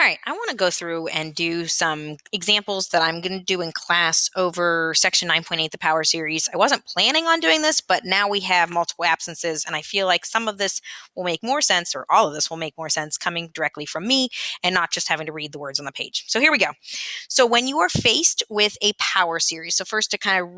All right, I want to go through and do some examples that I'm going to do in class over section 9.8, the power series. I wasn't planning on doing this, but now we have multiple absences, and I feel like some of this will make more sense, or all of this will make more sense coming directly from me and not just having to read the words on the page. So here we go. So when you are faced with a power series, so first to kind of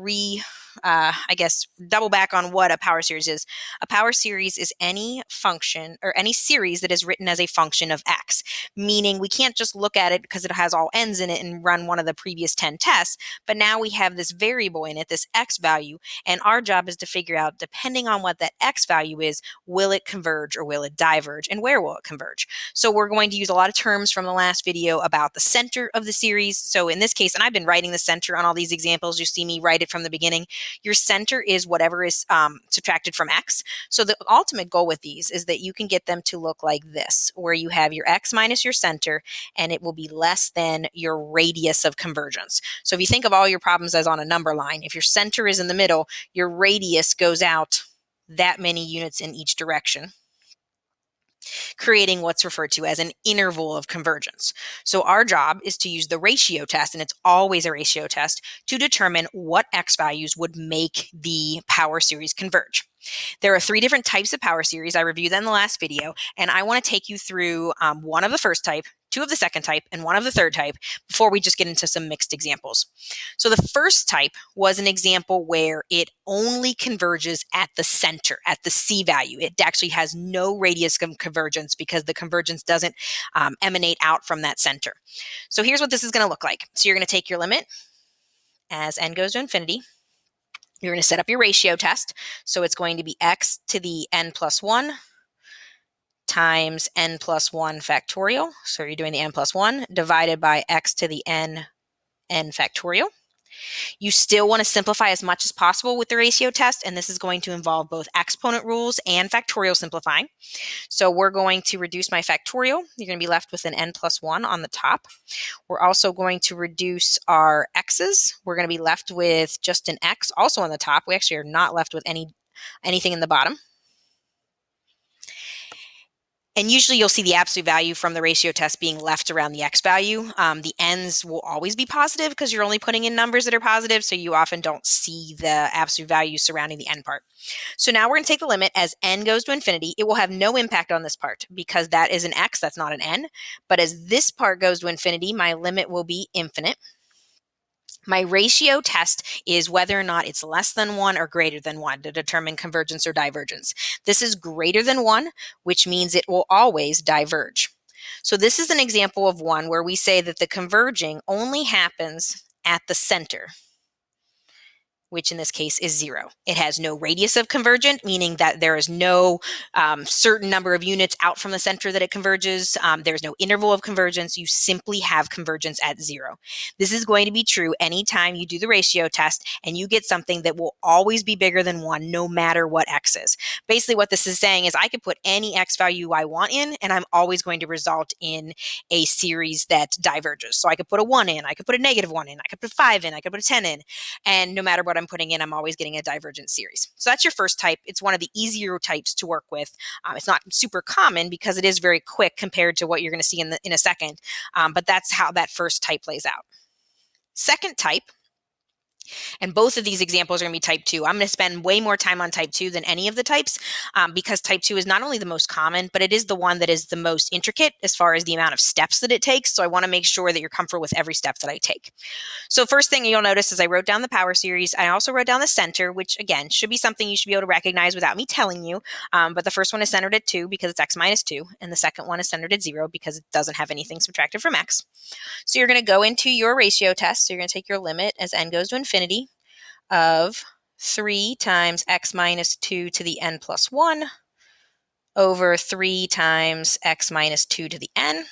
double back on what a power series is. A power series is any function or any series that is written as a function of x, meaning we can't just look at it because it has all n's in it and run one of the previous 10 tests, but now we have this variable in it, this x value, and our job is to figure out, depending on what that x value is, will it converge or will it diverge, and where will it converge? So we're going to use a lot of terms from the last video about the center of the series. So in this case, and I've been writing the center on all these examples, you see me write it from the beginning. Your center is whatever is subtracted from x. So the ultimate goal with these is that you can get them to look like this, where you have your x minus your center, and it will be less than your radius of convergence. So if you think of all your problems as on a number line, if your center is in the middle, your radius goes out that many units in each direction, creating what's referred to as an interval of convergence. So our job is to use the ratio test, and it's always a ratio test, to determine what x values would make the power series converge. There are 3 different types of power series. I reviewed them in the last video, and I want to take you through one of the first type, 2 of the second type, and 1 of the third type before we just get into some mixed examples. So the first type was an example where it only converges at the center, at the C value. It actually has no radius of convergence because the convergence doesn't emanate out from that center. So here's what this is going to look like. So you're going to take your limit as n goes to infinity. You're going to set up your ratio test. So it's going to be x to the n plus 1 times n plus 1 factorial. So you're doing the n plus 1 divided by x to the n factorial. You still want to simplify as much as possible with the ratio test, and this is going to involve both exponent rules and factorial simplifying. So we're going to reduce my factorial. You're going to be left with an n plus 1 on the top. We're also going to reduce our x's. We're going to be left with just an x also on the top. We actually are not left with anything in the bottom. And usually you'll see the absolute value from the ratio test being left around the x value. The n's will always be positive because you're only putting in numbers that are positive, so you often don't see the absolute value surrounding the n part. So now we're going to take the limit as n goes to infinity. It will have no impact on this part because that is an x, that's not an n. But as this part goes to infinity, my limit will be infinite. My ratio test is whether or not it's less than 1 or greater than 1 to determine convergence or divergence. This is greater than 1, which means it will always diverge. So this is an example of one where we say that the converging only happens at the center, which in this case is 0. It has no radius of convergent, meaning that there is no certain number of units out from the center that it converges. There's no interval of convergence. You simply have convergence at 0. This is going to be true anytime you do the ratio test and you get something that will always be bigger than 1, no matter what x is. Basically what this is saying is I could put any x value I want in, and I'm always going to result in a series that diverges. So I could put a 1 in, I could put a -1 in, I could put a 5 in, I could put a 10 in, and no matter what I'm putting in, I'm always getting a divergent series. So that's your first type. It's one of the easier types to work with. It's not super common because it is very quick compared to what you're going to see in a second, but that's how that first type plays out. Second type, and both of these examples are going to be type 2. I'm going to spend way more time on type 2 than any of the types because type 2 is not only the most common, but it is the one that is the most intricate as far as the amount of steps that it takes. So I want to make sure that you're comfortable with every step that I take. So first thing you'll notice is I wrote down the power series. I also wrote down the center, which again should be something you should be able to recognize without me telling you. But the first one is centered at 2 because it's x minus 2. And the second one is centered at 0 because it doesn't have anything subtracted from x. So you're going to go into your ratio test. So you're going to take your limit as n goes to infinity of 3 times x minus 2 to the n plus 1 over 3 times x minus 2 to the n.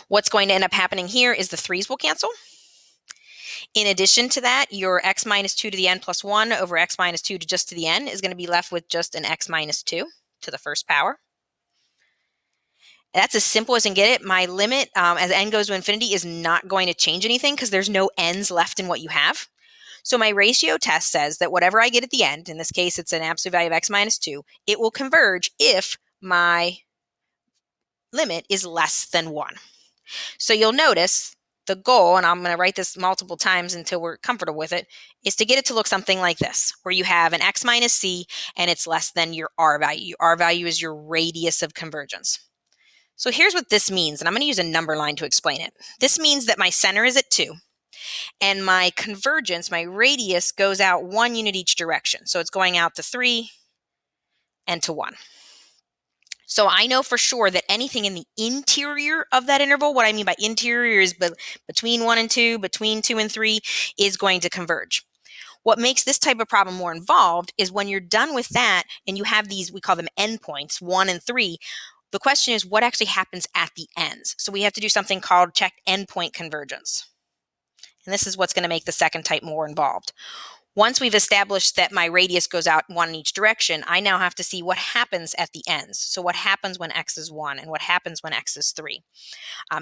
What's going to end up happening here is the 3's will cancel. In addition to that, your x minus 2 to the n plus 1 over x minus 2 to just to the n is going to be left with just an x minus 2 to the first power. That's as simple as I can get it. My limit as n goes to infinity is not going to change anything because there's no n's left in what you have. So my ratio test says that whatever I get at the end, in this case it's an absolute value of x minus 2, it will converge if my limit is less than 1. So you'll notice the goal, and I'm going to write this multiple times until we're comfortable with it, is to get it to look something like this, where you have an x minus c and it's less than your r value. Your r value is your radius of convergence. So here's what this means, and I'm going to use a number line to explain it. This means that my center is at 2, and my convergence, my radius, goes out 1 unit each direction. So it's going out to 3 and to 1. So I know for sure that anything in the interior of that interval, what I mean by interior is between 1 and 2, between 2 and 3, is going to converge. What makes this type of problem more involved is when you're done with that and you have these, we call them endpoints, 1 and 3, the question is what actually happens at the ends. So we have to do something called check endpoint convergence. And this is what's going to make the second type more involved. Once we've established that my radius goes out 1 in each direction, I now have to see what happens at the ends. So what happens when x is 1 and what happens when x is 3.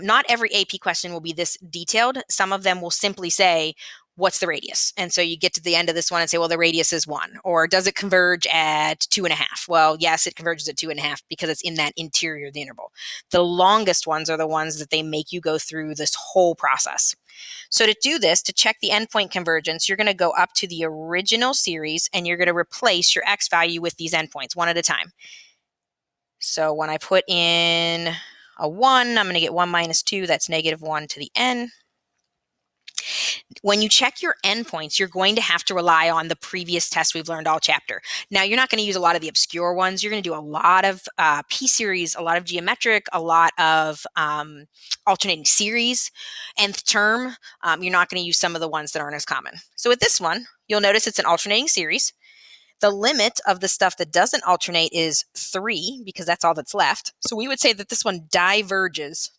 Not every AP question will be this detailed. Some of them will simply say, what's the radius? And so you get to the end of this one and say, well, the radius is 1. Or does it converge at 2.5? Well, yes, it converges at 2.5 because it's in that interior of the interval. The longest ones are the ones that they make you go through this whole process. So to do this, to check the endpoint convergence, you're going to go up to the original series and you're going to replace your x value with these endpoints one at a time. So when I put in a 1, I'm going to get 1 minus 2, that's negative 1 to the n. When you check your endpoints, you're going to have to rely on the previous tests we've learned all chapter. Now, you're not going to use a lot of the obscure ones. You're going to do a lot of p-series, a lot of geometric, a lot of alternating series, nth term. You're not going to use some of the ones that aren't as common. So with this one, you'll notice it's an alternating series. The limit of the stuff that doesn't alternate is 3 because that's all that's left. So we would say that this one diverges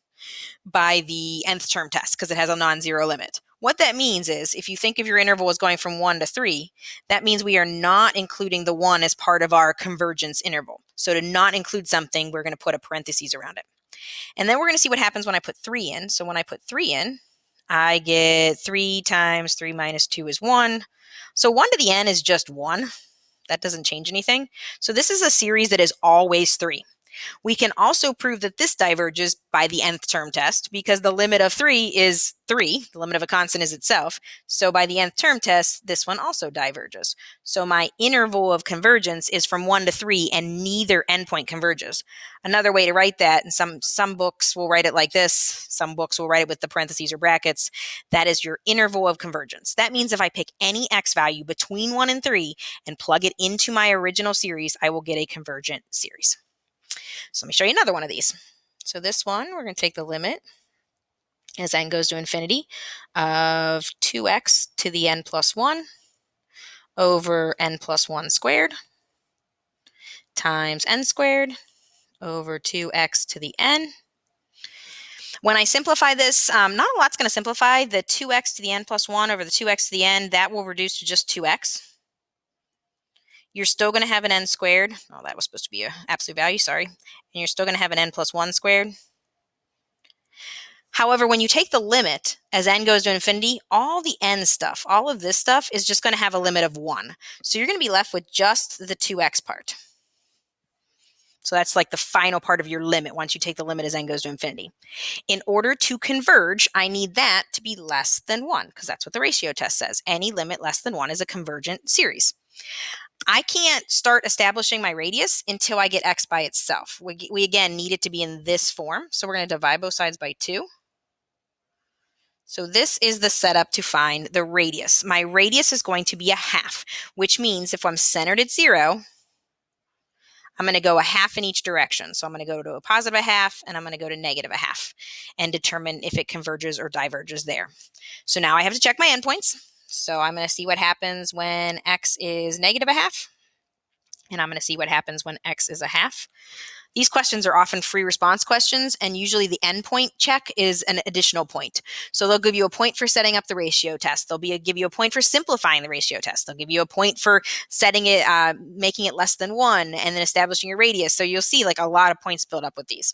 by the nth term test because it has a non-zero limit. What that means is if you think of your interval as going from 1 to 3, that means we are not including the 1 as part of our convergence interval. So to not include something, we're going to put a parentheses around it. And then we're going to see what happens when I put 3 in. So when I put 3 in, I get 3 times 3 minus 2 is 1. So 1 to the n is just 1. That doesn't change anything. So this is a series that is always 3. We can also prove that this diverges by the nth term test because the limit of 3 is 3. The limit of a constant is itself. So by the nth term test, this one also diverges. So my interval of convergence is from 1 to 3 and neither endpoint converges. Another way to write that, and some books will write it like this. Some books will write it with the parentheses or brackets. That is your interval of convergence. That means if I pick any x value between 1 and 3 and plug it into my original series, I will get a convergent series. So let me show you another one of these. So this one, we're going to take the limit as n goes to infinity of 2x to the n plus 1 over n plus 1 squared times n squared over 2x to the n. When I simplify this, not a lot's going to simplify. The 2x to the n plus 1 over the 2x to the n, that will reduce to just 2x. You're still going to have an n squared. Oh, that was supposed to be an absolute value, sorry. And you're still going to have an n plus 1 squared. However, when you take the limit as n goes to infinity, all the n stuff, all of this stuff is just going to have a limit of 1. So you're going to be left with just the 2x part. So that's like the final part of your limit once you take the limit as n goes to infinity. In order to converge, I need that to be less than 1 because that's what the ratio test says. Any limit less than 1 is a convergent series. I can't start establishing my radius until I get x by itself. We again need it to be in this form. So we're going to divide both sides by 2. So this is the setup to find the radius. My radius is going to be a half, which means if I'm centered at 0, I'm going to go a half in each direction. So I'm going to go to a positive a half and I'm going to go to negative a half and determine if it converges or diverges there. So now I have to check my endpoints. So I'm going to see what happens when x is negative a half. And I'm going to see what happens when x is a half. These questions are often free response questions, and usually the endpoint check is an additional point. So they'll give you a point for setting up the ratio test. They'll give you a point for simplifying the ratio test. They'll give you a point for setting it, making it less than 1, and then establishing your radius. So you'll see like a lot of points build up with these.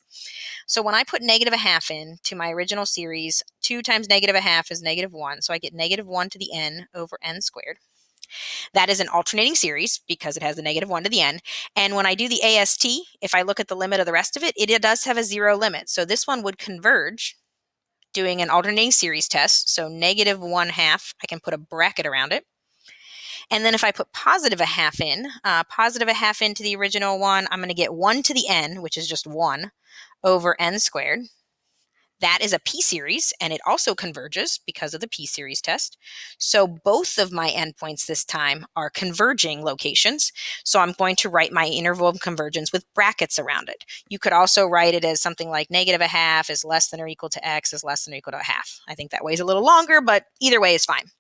So when I put negative a half in to my original series, 2 times negative a half is negative 1. So I get negative 1 to the n over n squared. That is an alternating series because it has a -1 to the n. And when I do the AST, if I look at the limit of the rest of it, it does have a 0 limit. So this one would converge doing an alternating series test. So -1/2, I can put a bracket around it. And then if I put positive a half in to the original one, I'm going to get 1 to the n, which is just 1 over n squared. That is a p-series, and it also converges because of the p-series test. So both of my endpoints this time are converging locations. So I'm going to write my interval of convergence with brackets around it. You could also write it as something like -1/2 is less than or equal to x is less than or equal to a half. I think that way is a little longer, but either way is fine.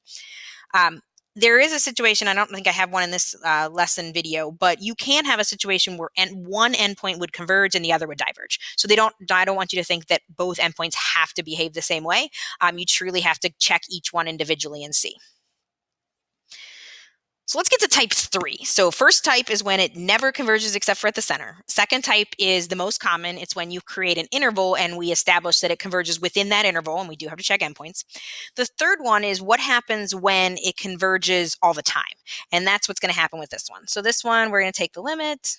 There is a situation, I don't think I have one in this lesson video, but you can have a situation where one endpoint would converge and the other would diverge. So I don't want you to think that both endpoints have to behave the same way. You truly have to check each one individually and see. So let's get to type 3. So first type is when it never converges except for at the center. Second type is the most common. It's when you create an interval and we establish that it converges within that interval, and we do have to check endpoints. The third one is what happens when it converges all the time. And that's what's going to happen with this one. So this one, we're going to take the limit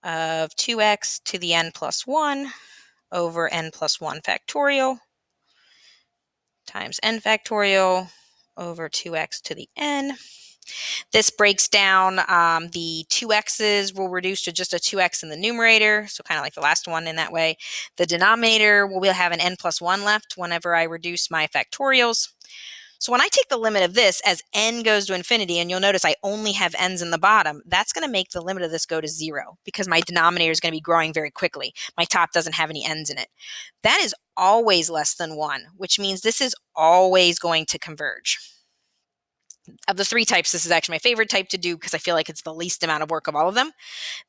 of 2x to the n plus 1 over n plus 1 factorial times n factorial over 2x to the n. This breaks down the 2x's will reduce to just a 2x in the numerator, so kind of like the last one in that way. The denominator will have an n plus 1 left whenever I reduce my factorials. So when I take the limit of this as n goes to infinity, and you'll notice I only have n's in the bottom, that's going to make the limit of this go to 0 because my denominator is going to be growing very quickly. My top doesn't have any n's in it. That is always less than 1, which means this is always going to converge. Of the 3 types, this is actually my favorite type to do because I feel like it's the least amount of work of all of them.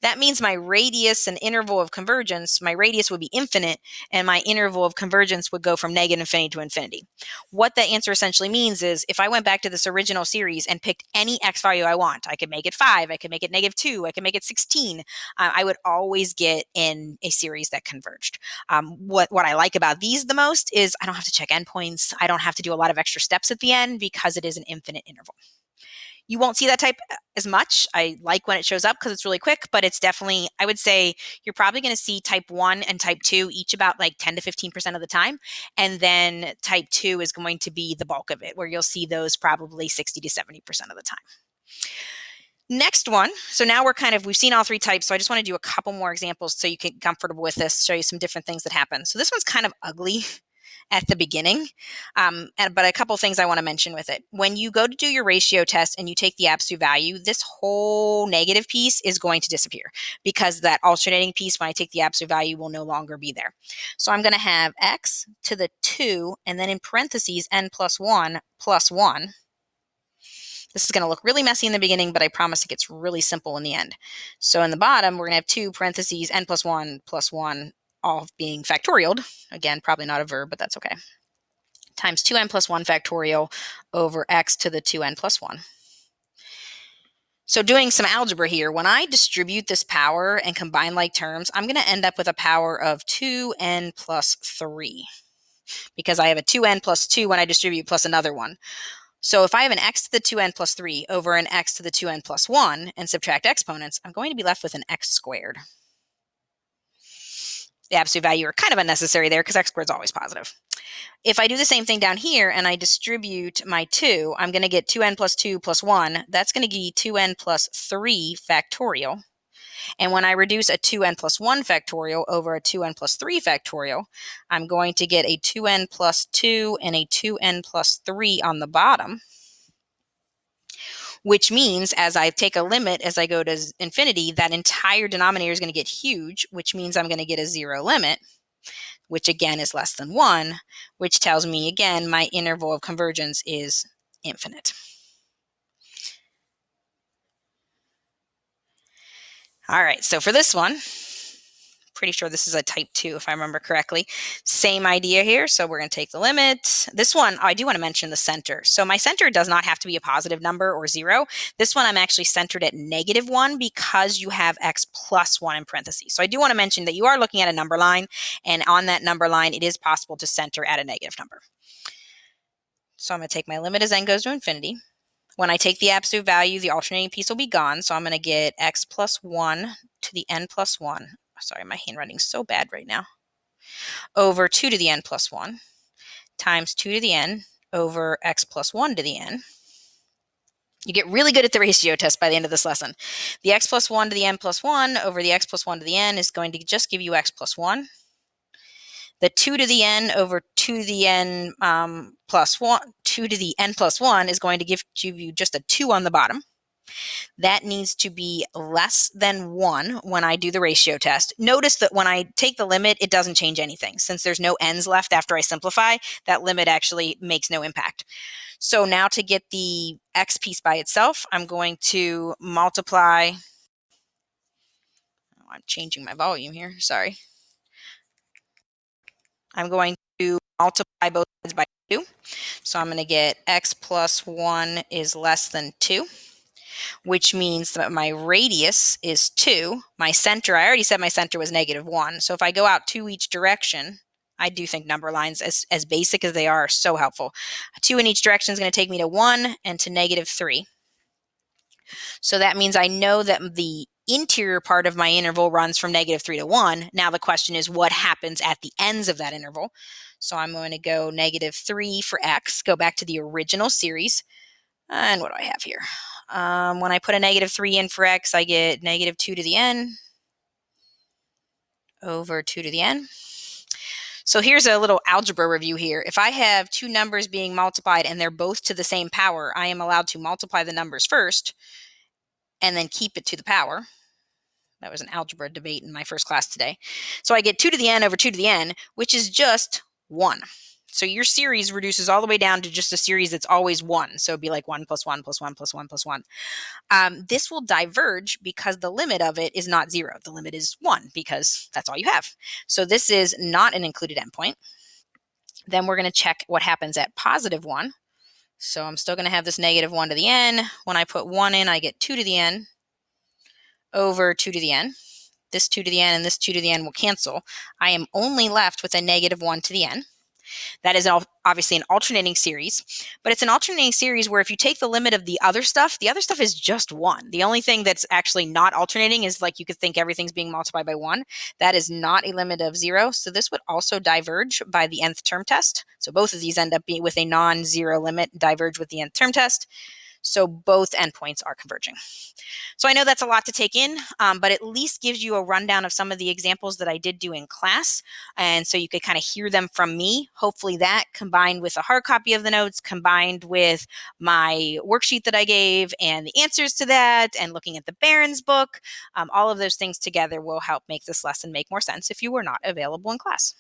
That means my radius and interval of convergence, my radius would be infinite, and my interval of convergence would go from -infinity to infinity. What that answer essentially means is if I went back to this original series and picked any x value I want, I could make it 5, I could make it -2, I could make it 16, I would always get in a series that converged. What I like about these the most is I don't have to check endpoints. I don't have to do a lot of extra steps at the end because it is an infinite interval. You won't see that type as much. I like when it shows up because it's really quick, but it's definitely, I would say you're probably going to see type 1 and type 2 each about like 10 to 15% of the time. And then type 2 is going to be the bulk of it, where you'll see those probably 60 to 70% of the time. Next one. So now we've seen all 3 types. So I just want to do a couple more examples so you can get comfortable with this, show you some different things that happen. So this one's kind of ugly at the beginning, but a couple things I want to mention with it. When you go to do your ratio test and you take the absolute value, this whole negative piece is going to disappear because that alternating piece, when I take the absolute value, will no longer be there. So I'm going to have x to the 2 and then in parentheses n plus 1 plus 1. This is going to look really messy in the beginning, but I promise it gets really simple in the end. So in the bottom, we're going to have 2 parentheses n plus 1 plus 1, all being factorialed. Again, probably not a verb, but that's okay. Times 2n plus 1 factorial over x to the 2n plus 1. So doing some algebra here, when I distribute this power and combine like terms, I'm going to end up with a power of 2n plus 3 because I have a 2n plus 2 when I distribute plus another one. So if I have an x to the 2n plus 3 over an x to the 2n plus 1 and subtract exponents, I'm going to be left with an x squared. The absolute value are kind of unnecessary there because x squared is always positive. If I do the same thing down here and I distribute my 2, I'm going to get 2n plus 2 plus 1. That's going to be 2n plus 3 factorial. And when I reduce a 2n plus 1 factorial over a 2n plus 3 factorial, I'm going to get a 2n plus 2 and a 2n plus 3 on the bottom, which means as I take a limit, as I go to infinity, that entire denominator is going to get huge, which means I'm going to get a 0 limit, which again is less than 1, which tells me, again, my interval of convergence is infinite. All right, so for this one, pretty sure this is a type 2 if I remember correctly. Same idea here. So we're going to take the limit. This one, I do want to mention the center. So my center does not have to be a positive number or 0. This one I'm actually centered at -1 because you have x plus 1 in parentheses. So I do want to mention that you are looking at a number line, and on that number line, it is possible to center at a negative number. So I'm going to take my limit as n goes to infinity. When I take the absolute value, the alternating piece will be gone. So I'm going to get x plus 1 to the n plus 1. Sorry, my handwriting's so bad right now. Over 2 to the n plus 1 times 2 to the n over x plus 1 to the n. You get really good at the ratio test by the end of this lesson. The x plus 1 to the n plus 1 over the x plus 1 to the n is going to just give you x plus 1. The 2 to the n over 2 to the n plus 1, 2 to the n plus 1 is going to give you just a 2 on the bottom. That needs to be less than 1 when I do the ratio test. Notice that when I take the limit, it doesn't change anything. Since there's no n's left after I simplify, that limit actually makes no impact. So now to get the x piece by itself, I'm going to multiply. Oh, I'm changing my volume here. Sorry. I'm going to multiply both sides by 2. So I'm going to get x plus 1 is less than 2, which means that my radius is 2. My center, I already said my center was -1. So if I go out 2 each direction, I do think number lines, as basic as they are so helpful. 2 in each direction is going to take me to 1 and to -3. So that means I know that the interior part of my interval runs from -3 to 1. Now the question is what happens at the ends of that interval. So I'm going to go -3 for x, go back to the original series. And what do I have here? When I put a -3 in for x, I get -2 to the n over 2 to the n. So here's a little algebra review here. If I have two numbers being multiplied and they're both to the same power, I am allowed to multiply the numbers first and then keep it to the power. That was an algebra debate in my first class today. So I get 2 to the n over 2 to the n, which is just 1. So your series reduces all the way down to just a series that's always 1. So it'd be like 1 plus 1 plus 1 plus 1 plus 1. This will diverge because the limit of it is not 0. The limit is 1 because that's all you have. So this is not an included endpoint. Then we're going to check what happens at positive 1. So I'm still going to have this -1 to the n. When I put 1 in, I get 2 to the n over 2 to the n. This 2 to the n and this 2 to the n will cancel. I am only left with a -1 to the n. That is obviously an alternating series, but it's an alternating series where if you take the limit of the other stuff is just 1. The only thing that's actually not alternating is like you could think everything's being multiplied by 1. That is not a limit of 0. So this would also diverge by the nth term test. So both of these end up being with a non-zero limit, diverge with the nth term test. So both endpoints are converging. So I know that's a lot to take in, but at least gives you a rundown of some of the examples that I did do in class. And so you could kind of hear them from me. Hopefully that combined with a hard copy of the notes, combined with my worksheet that I gave and the answers to that and looking at the Barron's book, all of those things together will help make this lesson make more sense if you were not available in class.